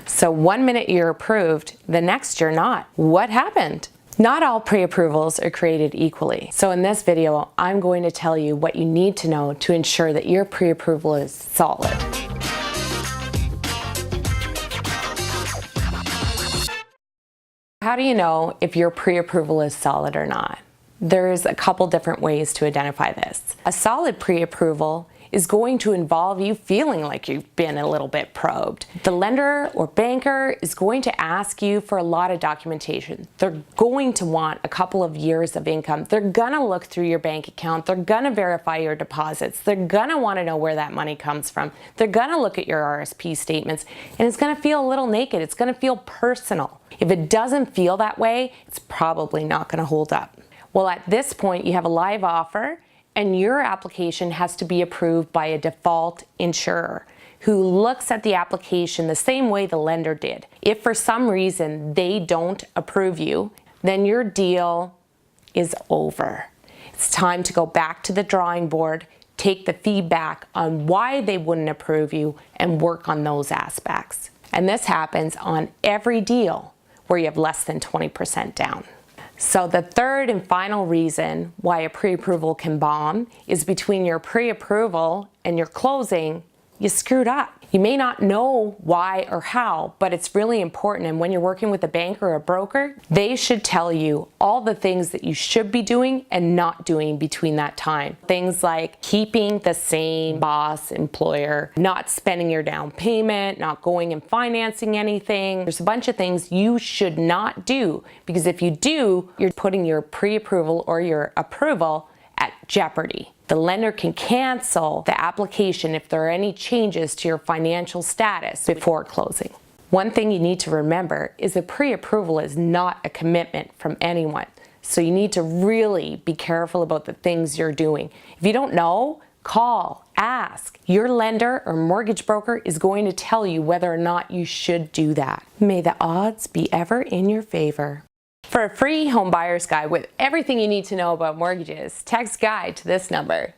So one minute you're approved, the next you're not. What happened? Not all pre-approvals are created equally. So in this video, I'm going to tell you what you need to know to ensure that your pre-approval is solid. How do you know if your pre-approval is solid or not? There's a couple different ways to identify this. A solid pre-approval is going to involve you feeling like you've been a little bit probed. The lender or banker is going to ask you for a lot of documentation. They're going to want a couple of years of income. They're gonna look through your bank account. They're gonna verify your deposits. They're gonna wanna know where that money comes from. They're gonna look at your RSP statements, and it's gonna feel a little naked. It's gonna feel personal. If it doesn't feel that way, it's probably not gonna hold up. Well, at this point, you have a live offer, and your application has to be approved by a default insurer who looks at the application the same way the lender did. If for some reason they don't approve you, then your deal is over. It's time to go back to the drawing board, take the feedback on why they wouldn't approve you, and work on those aspects. And this happens on every deal where you have less than 20% down. So the third and final reason why a pre-approval can bomb is between your pre-approval and your closing, you screwed up. You may not know why or how, but it's really important. And when you're working with a banker or a broker, they should tell you all the things that you should be doing and not doing between that time. Things like keeping the same boss, employer, not spending your down payment, not going and financing anything. There's a bunch of things you should not do, because if you do, you're putting your pre-approval or your approval at jeopardy. The lender can cancel the application if there are any changes to your financial status before closing. One thing you need to remember is that pre-approval is not a commitment from anyone. So you need to really be careful about the things you're doing. If you don't know, call, ask. Your lender or mortgage broker is going to tell you whether or not you should do that. May the odds be ever in your favor. For a free home buyer's guide with everything you need to know about mortgages, text GUIDE to this number,